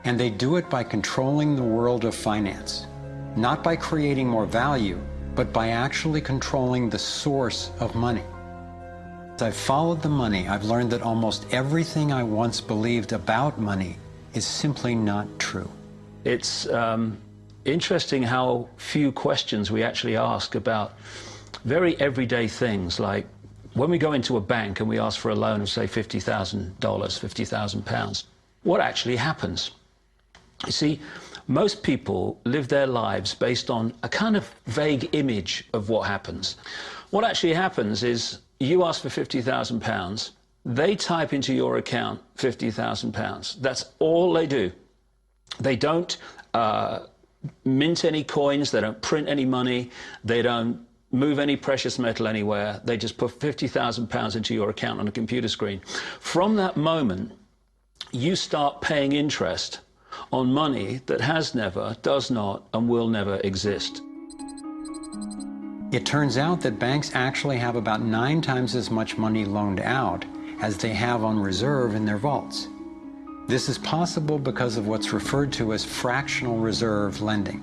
And they do it by controlling the world of finance, not by creating more value, but by actually controlling the source of money. As I've followed the money, I've learned that almost everything I once believed about money is simply not true. It's interesting how few questions we actually ask about very everyday things, like when we go into a bank and we ask for a loan of, say, $50,000, £50,000, what actually happens? You see, most people live their lives based on a kind of vague image of what happens. What actually happens is you ask for £50,000, they type into your account £50,000. That's all they do. They don't mint any coins, they don't print any money, they don't move any precious metal anywhere. They just put £50,000 into your account on a computer screen. From that moment, you start paying interest on money that has never, does not, and will never exist. It turns out that banks actually have about 9 times as much money loaned out as they have on reserve in their vaults. This is possible because of what's referred to as fractional reserve lending.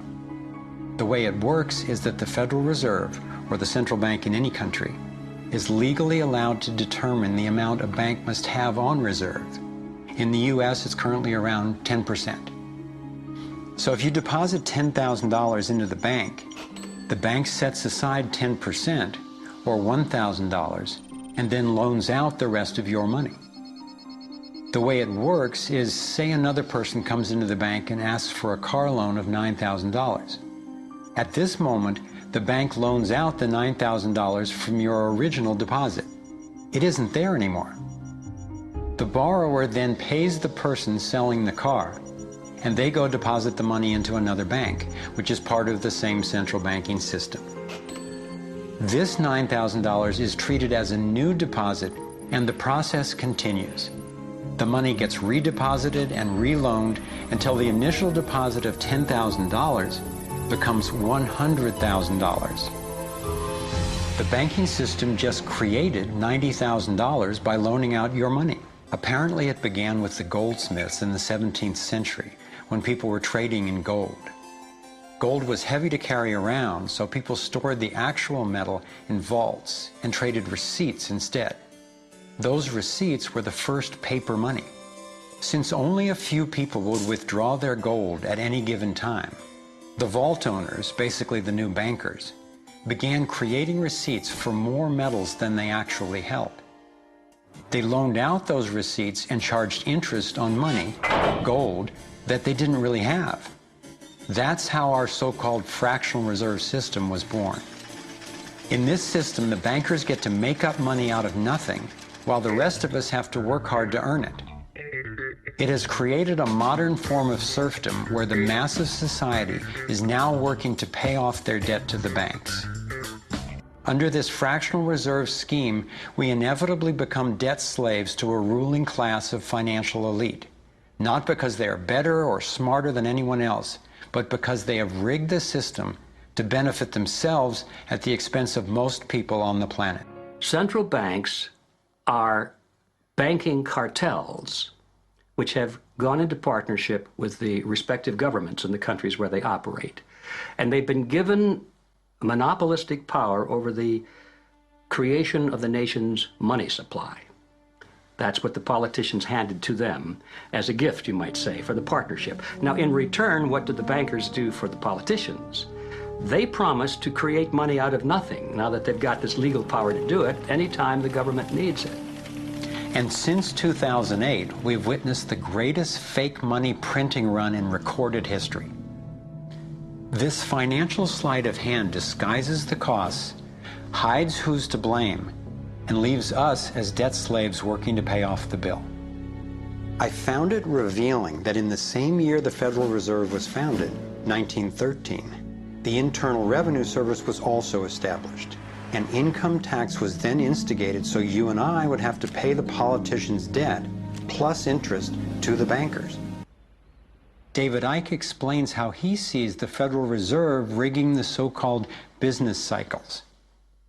The way it works is that the Federal Reserve, or the central bank in any country, is legally allowed to determine the amount a bank must have on reserve. In the U.S., it's currently around 10%. So if you deposit $10,000 into the bank sets aside 10%, or $1,000, and then loans out the rest of your money. The way it works is, say another person comes into the bank and asks for a car loan of $9,000. At this moment, the bank loans out the $9,000 from your original deposit. It isn't there anymore. The borrower then pays the person selling the car, and they go deposit the money into another bank, which is part of the same central banking system. This $9,000 is treated as a new deposit, and the process continues. The money gets redeposited and reloaned until the initial deposit of $10,000 becomes $100,000. The banking system just created $90,000 by loaning out your money. Apparently it began with the goldsmiths in the 17th century, when people were trading in gold. Gold was heavy to carry around, so people stored the actual metal in vaults and traded receipts instead. Those receipts were the first paper money. Since only a few people would withdraw their gold at any given time, the vault owners, basically the new bankers, began creating receipts for more metals than they actually held. They loaned out those receipts and charged interest on money, gold, that they didn't really have. That's how our so-called fractional reserve system was born. In this system, the bankers get to make up money out of nothing, while the rest of us have to work hard to earn it. It has created a modern form of serfdom where the mass of society is now working to pay off their debt to the banks. Under this fractional reserve scheme, we inevitably become debt slaves to a ruling class of financial elite, not because they are better or smarter than anyone else, but because they have rigged the system to benefit themselves at the expense of most people on the planet. Central banks are banking cartels which have gone into partnership with the respective governments in the countries where they operate. And they've been given monopolistic power over the creation of the nation's money supply. That's what the politicians handed to them as a gift, you might say, for the partnership. Now, in return, what do the bankers do for the politicians? They promise to create money out of nothing, now that they've got this legal power to do it, anytime the government needs it. And since 2008, we've witnessed the greatest fake money printing run in recorded history. This financial sleight of hand disguises the costs, hides who's to blame, and leaves us as debt slaves working to pay off the bill. I found it revealing that in the same year the Federal Reserve was founded, 1913, the Internal Revenue Service was also established. An income tax was then instigated so you and I would have to pay the politicians' debt plus interest to the bankers. David Icke explains how he sees the Federal Reserve rigging the so-called business cycles.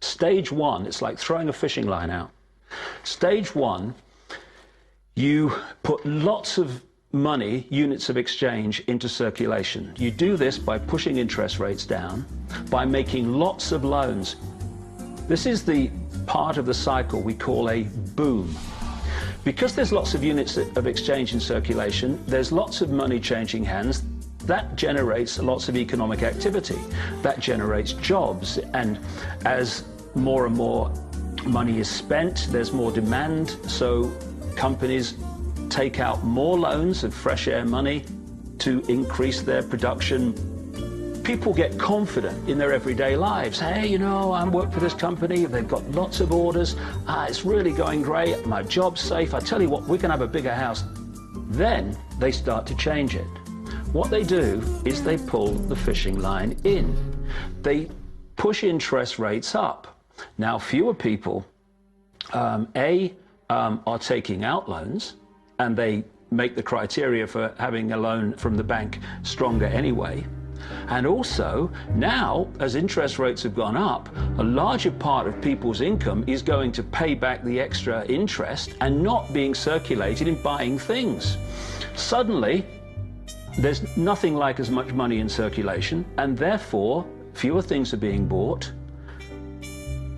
Stage one, it's like throwing a fishing line out. Stage one, you put lots of money, units of exchange, into circulation. You do this by pushing interest rates down, by making lots of loans. This is the part of the cycle we call a boom. Because there's lots of units of exchange in circulation, there's lots of money changing hands. That generates lots of economic activity. That generates jobs. And as more and more money is spent, there's more demand. So companies take out more loans of fresh air money to increase their production. People get confident in their everyday lives. Hey, you know, I work for this company. They've got lots of orders. It's really going great. My job's safe. I tell you what, we can have a bigger house. Then they start to change it. What they do is they pull the fishing line in. They push interest rates up. Now, fewer people, are taking out loans, and they make the criteria for having a loan from the bank stronger anyway. And also, now, as interest rates have gone up, a larger part of people's income is going to pay back the extra interest and not being circulated in buying things. Suddenly, there's nothing like as much money in circulation, and therefore, fewer things are being bought.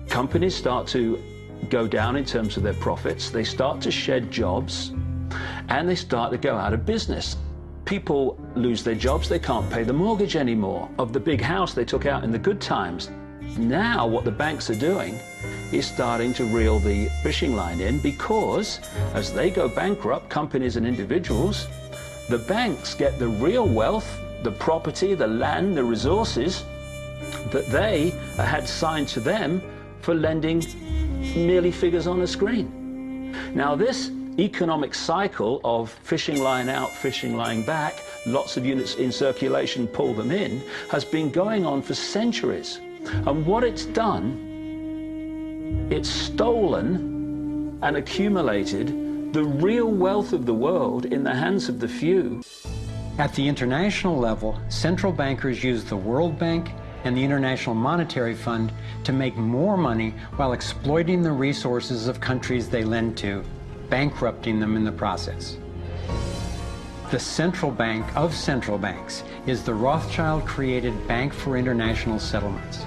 Companies start to go down in terms of their profits. They start to shed jobs, and they start to go out of business. People lose their jobs. They can't pay the mortgage anymore of the big house they took out in the good times. Now what the banks are doing is starting to reel the fishing line in, because as they go bankrupt, companies and individuals, the banks get the real wealth, the property, the land, the resources that they had signed to them for lending merely figures on a screen. Now this economic cycle of fishing line out, fishing line back, lots of units in circulation, pull them in, has been going on for centuries. And what it's done, it's stolen and accumulated the real wealth of the world in the hands of the few. At the international level, central bankers use the World Bank and the International Monetary Fund to make more money while exploiting the resources of countries they lend to, bankrupting them in the process. The central bank of central banks is the Rothschild-created Bank for International Settlements.